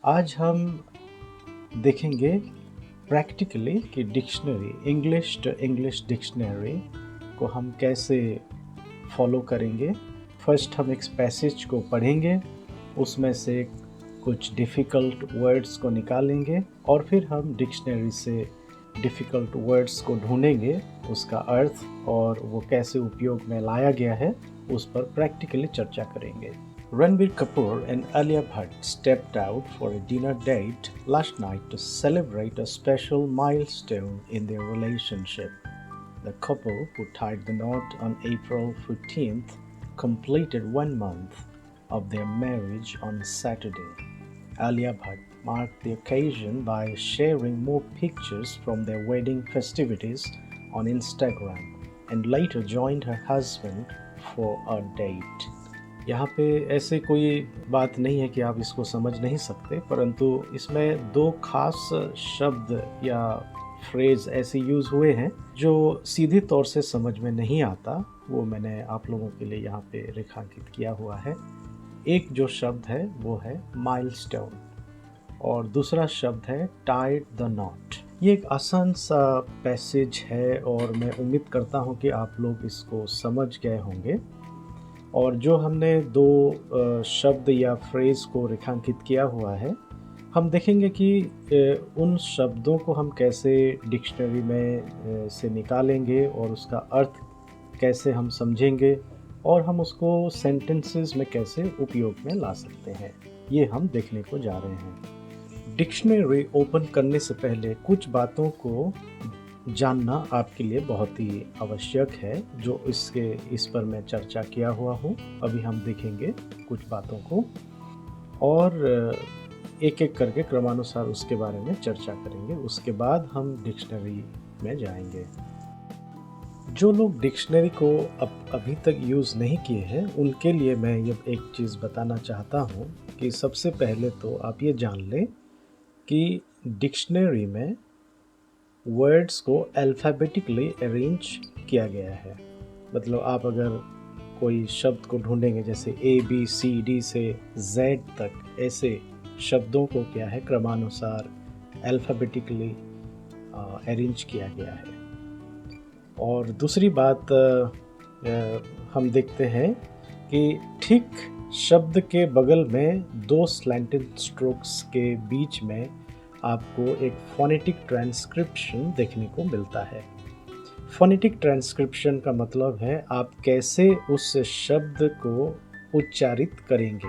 आज हम देखेंगे प्रैक्टिकली कि dictionary English to English dictionary को हम कैसे फॉलो करेंगे। फर्स्ट हम एक पैसेज को पढ़ेंगे, उसमें से कुछ डिफ़िकल्ट वर्ड्स को निकालेंगे और फिर हम डिक्शनरी से डिफ़िकल्ट वर्ड्स को ढूंढेंगे, उसका अर्थ और वो कैसे उपयोग में लाया गया है उस पर प्रैक्टिकली चर्चा करेंगे। Ranbir Kapoor and Alia Bhatt stepped out for a dinner date last night to celebrate a special milestone in their relationship. The couple, who tied the knot on April 15th, completed 1 month of their marriage on Saturday. Alia Bhatt marked the occasion by sharing more pictures from their wedding festivities on Instagram and later joined her husband for a date. यहाँ पे ऐसे कोई बात नहीं है कि आप इसको समझ नहीं सकते, परंतु इसमें दो खास शब्द या फ्रेज ऐसे यूज़ हुए हैं जो सीधी तौर से समझ में नहीं आता। वो मैंने आप लोगों के लिए यहाँ पे रेखांकित किया हुआ है। एक जो शब्द है वो है माइलस्टोन और दूसरा शब्द है टाइड द नॉट। ये एक आसान सा पैसेज है और मैं उम्मीद करता हूँ कि आप लोग इसको समझ गए होंगे। और जो हमने दो शब्द या फ्रेज़ को रेखांकित किया हुआ है, हम देखेंगे कि उन शब्दों को हम कैसे डिक्शनरी में से निकालेंगे और उसका अर्थ कैसे हम समझेंगे और हम उसको सेंटेंसेस में कैसे उपयोग में ला सकते हैं, ये हम देखने को जा रहे हैं। डिक्शनरी ओपन करने से पहले कुछ बातों को जानना आपके लिए बहुत ही आवश्यक है, जो इस पर मैं चर्चा किया हुआ हूँ। अभी हम देखेंगे कुछ बातों को और एक एक करके क्रमानुसार उसके बारे में चर्चा करेंगे। उसके बाद हम डिक्शनरी में जाएंगे। जो लोग डिक्शनरी को अभी तक यूज़ नहीं किए हैं, उनके लिए मैं ये एक चीज़ बताना चाहता हूँ कि सबसे पहले तो आप ये जान लें कि डिक्शनरी में वर्ड्स को अल्फ़ाबेटिकली अरेंज किया गया है। मतलब आप अगर कोई शब्द को ढूंढेंगे, जैसे ABCD से Z तक, ऐसे शब्दों को क्या है क्रमानुसार अल्फ़ाबेटिकली अरेंज किया गया है। और दूसरी बात हम देखते हैं कि ठीक शब्द के बगल में दो स्लैंटेड स्ट्रोक्स के बीच में आपको एक फोनेटिक ट्रांसक्रिप्शन देखने को मिलता है। फोनेटिक ट्रांसक्रिप्शन का मतलब है आप कैसे उस शब्द को उच्चारित करेंगे,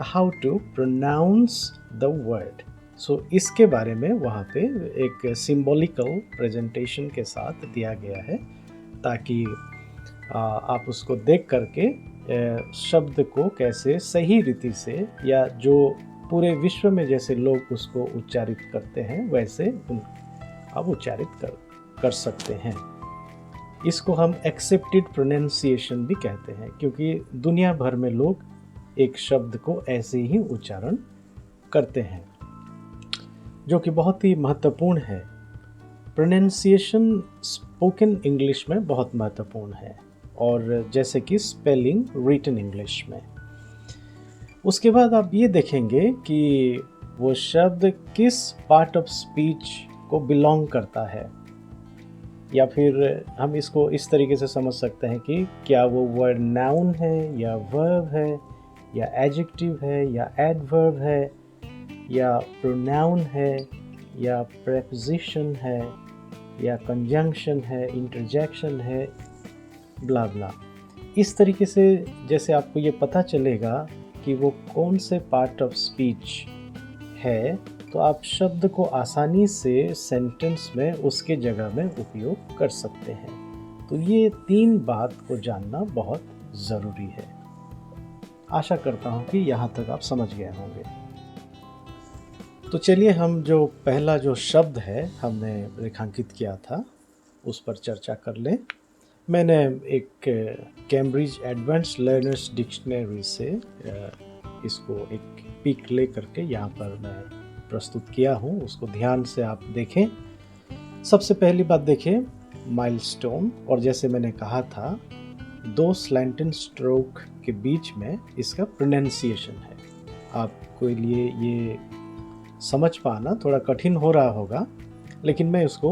how to pronounce the word. So इसके बारे में वहाँ पे एक सिंबॉलिकल प्रेजेंटेशन के साथ दिया गया है, ताकि आप उसको देख करके शब्द को कैसे सही रीति से, या जो पूरे विश्व में जैसे लोग उसको उच्चारित करते हैं वैसे आप उच्चारित कर सकते हैं। इसको हम एक्सेप्टेड प्रोनाउंसिएशन भी कहते हैं, क्योंकि दुनिया भर में लोग एक शब्द को ऐसे ही उच्चारण करते हैं, जो कि बहुत ही महत्वपूर्ण है। प्रोनाउंसिएशन स्पोकन इंग्लिश में बहुत महत्वपूर्ण है, और जैसे कि स्पेलिंग रिटन इंग्लिश में। उसके बाद आप ये देखेंगे कि वो शब्द किस पार्ट ऑफ स्पीच को बिलोंग करता है, या फिर हम इसको इस तरीके से समझ सकते हैं कि क्या वो वर्ड नाउन है या वर्ब है या एडजेक्टिव है या एडवर्ब है या प्रोनाउन है या प्रेपोजिशन है या कंजंक्शन है, इंटरजेक्शन है, ब्ला ब्ला। इस तरीके से जैसे आपको ये पता चलेगा कि वो कौन से पार्ट ऑफ स्पीच है, तो आप शब्द को आसानी से सेंटेंस में उसके जगह में उपयोग कर सकते हैं। तो ये 3 बात को जानना बहुत ज़रूरी है। आशा करता हूँ कि यहाँ तक आप समझ गए होंगे। तो चलिए हम जो पहला जो शब्द है हमने रेखांकित किया था उस पर चर्चा कर लें। मैंने एक कैम्ब्रिज एडवांस्ड लर्नर्स डिक्शनरी से इसको एक पिक ले करके यहाँ पर मैं प्रस्तुत किया हूँ, उसको ध्यान से आप देखें। सबसे पहली बात देखें माइलस्टोन, और जैसे मैंने कहा था 2 स्लैंटेड स्ट्रोक के बीच में इसका प्रोनाउंसिएशन है। आपके लिए ये समझ पाना थोड़ा कठिन हो रहा होगा, लेकिन मैं उसको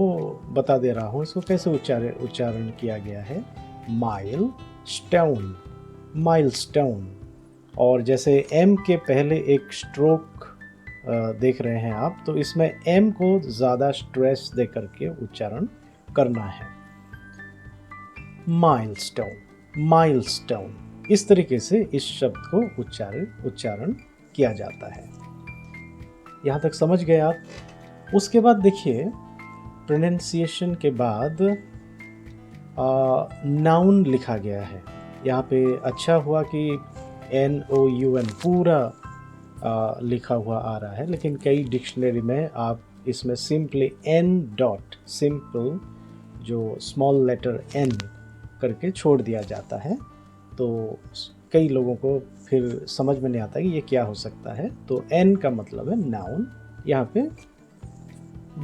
बता दे रहा हूँ, इसको कैसे उच्चारण किया गया है। Milestone, milestone. और जैसे एम के पहले एक स्ट्रोक देख रहे हैं आप, तो इसमें एम को ज़्यादा स्ट्रेस दे करके उच्चारण करना है। माइलस्टोन, माइलस्टोन, इस तरीके से इस शब्द को उच्चारण किया जाता है। यहाँ तक समझ गए आप। उसके बाद देखिए, प्रोनाउंसिएशन के बाद नाउन लिखा गया है। यहाँ पे अच्छा हुआ कि NOUN पूरा लिखा हुआ आ रहा है, लेकिन कई डिक्शनरी में आप इसमें सिंपली N डॉट, सिंपल जो स्मॉल लेटर N करके छोड़ दिया जाता है, तो कई लोगों को फिर समझ में नहीं आता कि ये क्या हो सकता है। तो N का मतलब है नाउन, यहाँ पे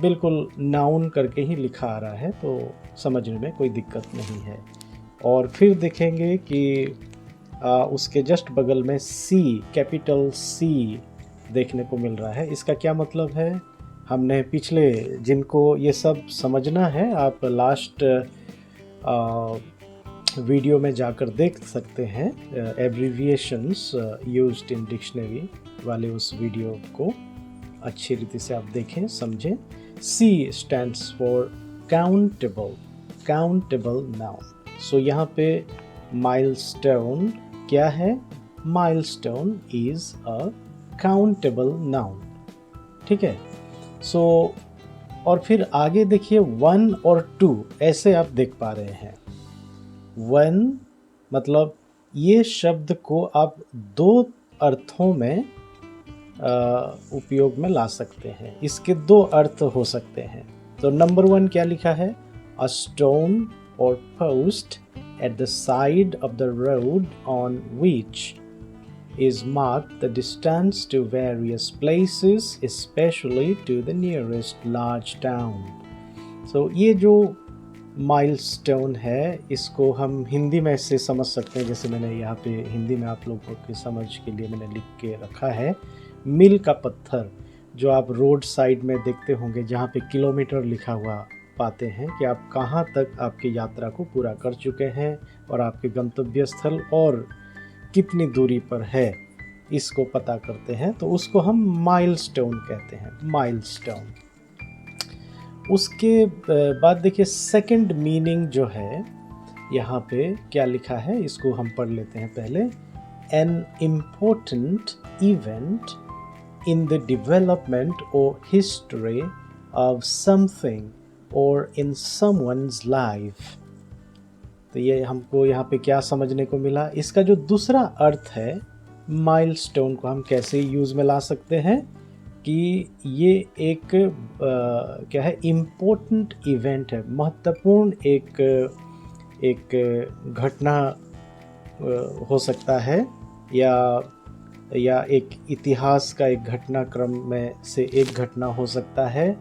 बिल्कुल नाउन करके ही लिखा आ रहा है, तो समझने में कोई दिक्कत नहीं है। और फिर देखेंगे कि उसके जस्ट बगल में C, कैपिटल C देखने को मिल रहा है। इसका क्या मतलब है, हमने पिछले, जिनको ये सब समझना है, आप लास्ट वीडियो में जाकर देख सकते हैं, एब्रीविएशंस यूज्ड इन डिक्शनरी वाले उस वीडियो को अच्छी रीति से आप देखें, समझें। C stands for countable, countable noun। सो यहाँ पे milestone क्या है, milestone is a countable noun, ठीक है। सो और फिर आगे देखिए 1 और 2 ऐसे आप देख पा रहे हैं। 1 मतलब ये शब्द को आप 2 अर्थों में उपयोग में ला सकते हैं, इसके 2 अर्थ हो सकते हैं। तो नंबर 1 क्या लिखा है, अ स्टोन और post at the side of the road on which is marked the distance to various places, especially to the nearest large town। So ये जो माइलस्टोन है, इसको हम हिंदी में ऐसे समझ सकते हैं, जैसे मैंने यहाँ पे हिंदी में आप लोगों की समझ के लिए मैंने लिख के रखा है। मील का पत्थर जो आप रोड साइड में देखते होंगे, जहाँ पे किलोमीटर लिखा हुआ पाते हैं कि आप कहाँ तक आपकी यात्रा को पूरा कर चुके हैं और आपके गंतव्य स्थल और कितनी दूरी पर है, इसको पता करते हैं, तो उसको हम माइलस्टोन कहते हैं, माइलस्टोन। उसके बाद देखिए सेकंड मीनिंग जो है, यहाँ पे क्या लिखा है, इसको हम पढ़ लेते हैं पहले। An important event in the development or history of something or in someone's life। तो ये हमको यहाँ पे क्या समझने को मिला, इसका जो दूसरा अर्थ है माइलस्टोन को हम कैसे यूज़ में ला सकते हैं कि ये एक क्या है, इम्पोर्टेंट इवेंट है, महत्वपूर्ण एक घटना हो सकता है, या एक इतिहास का एक घटनाक्रम में से एक घटना हो सकता है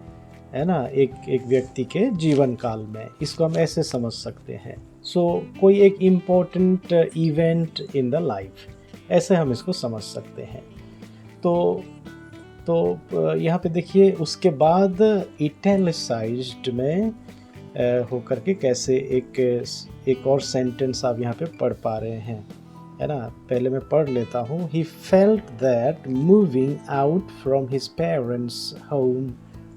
ना, एक व्यक्ति के जीवन काल में, इसको हम ऐसे समझ सकते हैं। सो कोई एक important event in the life, ऐसे हम इसको समझ सकते हैं। तो यहाँ पे देखिए, उसके बाद इटैलिसाइज्ड में होकर के कैसे एक और सेंटेंस आप यहाँ पे पढ़ पा रहे हैं, है ना। पहले मैं पढ़ लेता हूँ। He felt that moving out from his parents' home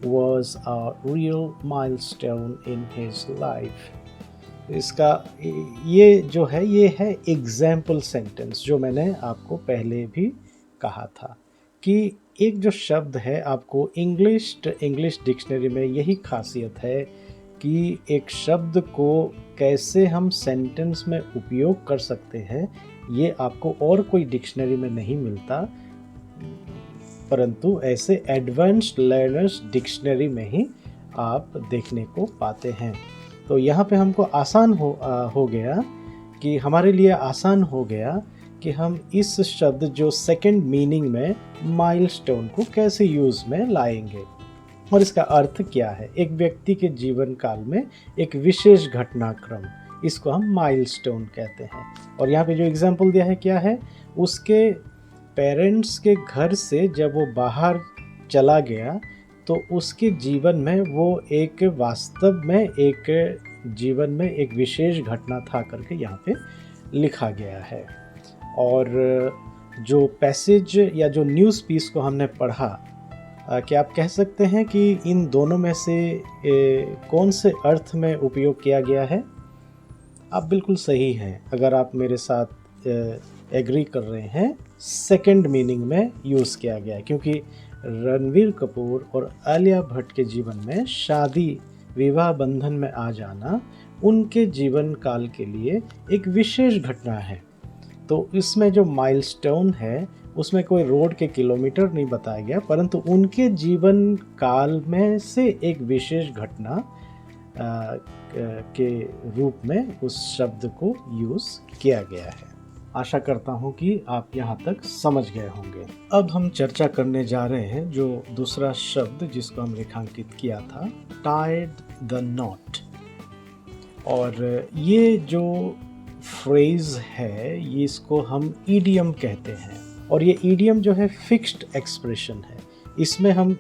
was a real milestone in his life। इसका ये जो है, ये है एग्जाम्पल सेंटेंस, जो मैंने आपको पहले भी कहा था कि एक जो शब्द है, आपको इंग्लिश डिक्शनरी में यही खासियत है कि एक शब्द को कैसे हम सेंटेंस में उपयोग कर सकते हैं, ये आपको और कोई डिक्शनरी में नहीं मिलता, परंतु ऐसे एडवांस्ड लर्नर्स डिक्शनरी में ही आप देखने को पाते हैं। तो यहाँ पे हमको आसान हो गया कि हमारे लिए आसान हो गया कि हम इस शब्द जो सेकंड मीनिंग में माइलस्टोन को कैसे यूज़ में लाएंगे और इसका अर्थ क्या है। एक व्यक्ति के जीवन काल में एक विशेष घटनाक्रम, इसको हम माइलस्टोन कहते हैं। और यहाँ पे जो एग्जाम्पल दिया है क्या है, उसके पेरेंट्स के घर से जब वो बाहर चला गया तो उसके जीवन में वो एक वास्तव में एक जीवन में एक विशेष घटना था करके यहाँ पे लिखा गया है। और जो पैसेज या जो न्यूज़ पीस को हमने पढ़ा, क्या आप कह सकते हैं कि इन दोनों में से कौन से अर्थ में उपयोग किया गया है? आप बिल्कुल सही हैं। अगर आप मेरे साथ एग्री कर रहे हैं, सेकंड मीनिंग में यूज़ किया गया है, क्योंकि रणवीर कपूर और आलिया भट्ट के जीवन में शादी विवाह बंधन में आ जाना उनके जीवन काल के लिए एक विशेष घटना है। तो इसमें जो माइलस्टोन है उसमें कोई रोड के किलोमीटर नहीं बताया गया, परंतु उनके जीवन काल में से एक विशेष घटना के रूप में उस शब्द को यूज़ किया गया है। आशा करता हूँ कि आप यहाँ तक समझ गए होंगे। अब हम चर्चा करने जा रहे हैं जो दूसरा शब्द जिसको हम रेखांकित किया था, टाइड द नॉट। और ये जो फ्रेज है ये इसको हम ईडियम कहते हैं। और ये ईडियम जो है फिक्स्ड एक्सप्रेशन है, इसमें हम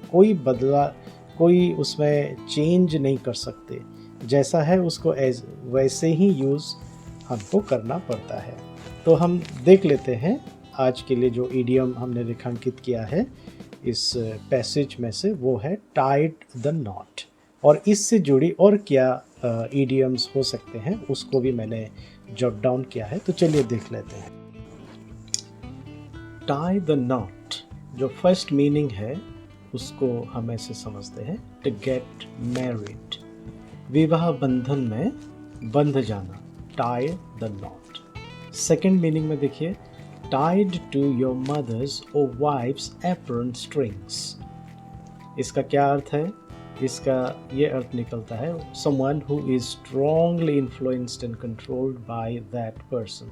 कोई उसमें चेंज नहीं कर सकते। जैसा है उसको वैसे ही यूज़ हमको करना पड़ता है। तो हम देख लेते हैं आज के लिए जो ईडियम हमने रेखांकित किया है इस पैसेज में से, वो है टाइड द नॉट। और इससे जुड़ी और क्या ईडियम्स हो सकते हैं उसको भी मैंने जॉट डाउन किया है, तो चलिए देख लेते हैं। टाई द नॉट, जो फर्स्ट मीनिंग है उसको हम ऐसे समझते हैं, टू गेट मैरिड, विवाह बंधन में बंध जाना, tie the not. Second meaning में देखिए, टाइड टू योर मदर्स और वाइफ्स एप्रन स्ट्रिंग्स। इसका क्या अर्थ है? इसका ये अर्थ निकलता है, someone who is strongly influenced and controlled by that person।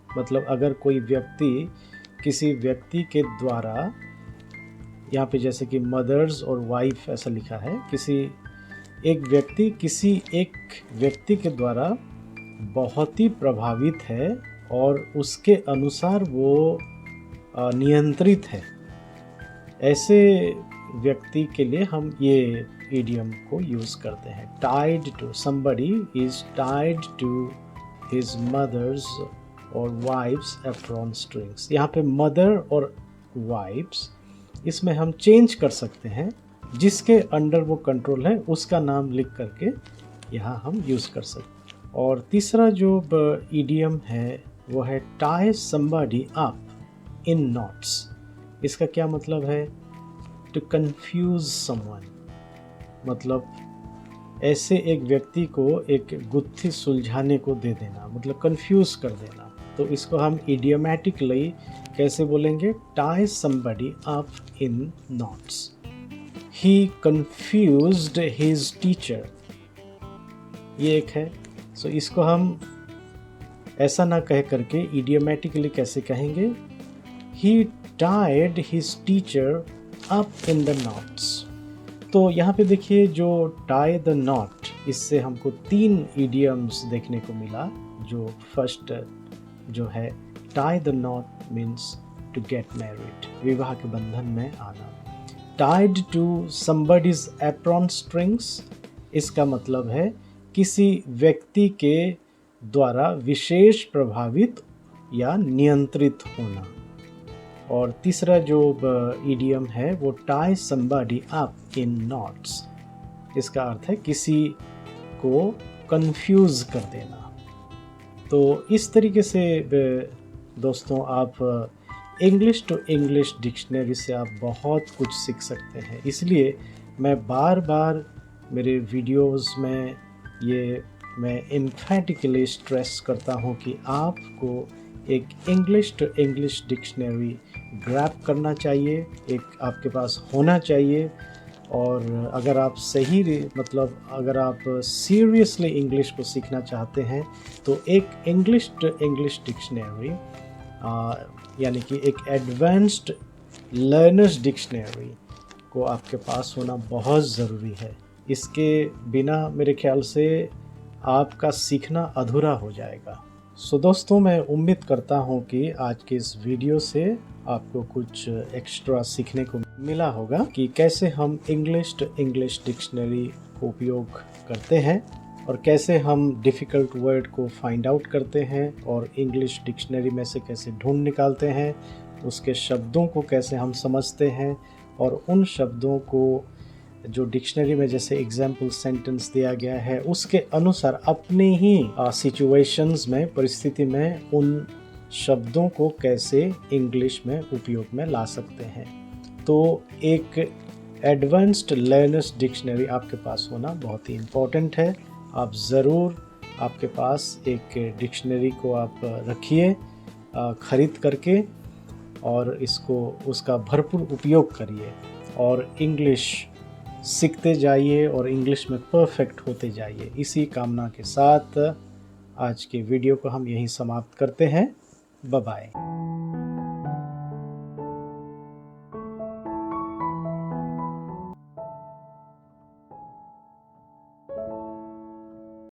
मतलब अगर कोई व्यक्ति किसी व्यक्ति के द्वारा, यहाँ पे जैसे कि मदर्स और वाइफ ऐसा लिखा है, किसी एक व्यक्ति के द्वारा बहुत ही प्रभावित है और उसके अनुसार वो नियंत्रित है, ऐसे व्यक्ति के लिए हम ये इडियम को यूज़ करते हैं। Tied to, somebody is tied to his mother's और वाइफ्स एप्रॉन स्ट्रिंग्स। यहाँ पे मदर और वाइफ्स इसमें हम चेंज कर सकते हैं, जिसके अंडर वो कंट्रोल है उसका नाम लिख करके यहाँ हम यूज़ कर सकते हैं। और तीसरा जो इडियम है वो है tie somebody up in knots। इसका क्या मतलब है? टू कंफ्यूज समवन, मतलब ऐसे एक व्यक्ति को एक गुत्थी सुलझाने को दे देना, मतलब कंफ्यूज कर देना। तो इसको हम इडियोमैटिकली कैसे बोलेंगे? Tie somebody up in knots। He confused his teacher, ये एक है। सो इसको हम ऐसा ना कह करके इडियोमैटिकली कैसे कहेंगे? He tied his teacher up in the knots। तो यहाँ पे देखिए जो टाई द नॉट, इससे हमको 3 इडियम्स देखने को मिला। जो फर्स्ट जो है tie the knot means to get married, विवाह के बंधन में आना। Tied to somebody's apron strings, इसका मतलब है किसी व्यक्ति के द्वारा विशेष प्रभावित या नियंत्रित होना। और तीसरा जो इडियम है वो tie somebody up in knots, इसका अर्थ है किसी को कंफ्यूज कर देना। तो इस तरीके से दोस्तों आप इंग्लिश टू इंग्लिश डिक्शनरी से आप बहुत कुछ सीख सकते हैं। इसलिए मैं बार बार मेरे वीडियोस में मैं एम्फेटिकली स्ट्रेस करता हूँ कि आपको एक English to English dictionary grab करना चाहिए, एक आपके पास होना चाहिए। और अगर आप अगर आप सीरियसली इंग्लिश को सीखना चाहते हैं तो एक इंग्लिश टू इंग्लिश डिक्शनरी यानी कि एक एडवांस्ड लर्नर्स डिक्शनरी को आपके पास होना बहुत ज़रूरी है। इसके बिना मेरे ख्याल से आपका सीखना अधूरा हो जाएगा। सो दोस्तों, मैं उम्मीद करता हूँ कि आज के इस वीडियो से आपको कुछ एक्स्ट्रा सीखने को मिला होगा कि कैसे हम इंग्लिश टू इंग्लिश डिक्शनरी को उपयोग करते हैं और कैसे हम डिफ़िकल्ट वर्ड को फाइंड आउट करते हैं और इंग्लिश डिक्शनरी में से कैसे ढूंढ निकालते हैं, उसके शब्दों को कैसे हम समझते हैं और उन शब्दों को जो डिक्शनरी में जैसे एग्जाम्पल सेंटेंस दिया गया है उसके अनुसार अपने ही सिचुएशंस में, परिस्थिति में उन शब्दों को कैसे इंग्लिश में उपयोग में ला सकते हैं। तो एक एडवांस्ड लर्नर्स डिक्शनरी आपके पास होना बहुत ही इम्पोर्टेंट है। आप ज़रूर आपके पास एक डिक्शनरी को आप रखिए ख़रीद करके और इसको उसका भरपूर उपयोग करिए और इंग्लिश सीखते जाइए और इंग्लिश में परफेक्ट होते जाइए। इसी कामना के साथ आज के वीडियो को हम यहीं समाप्त करते हैं। Bye bye.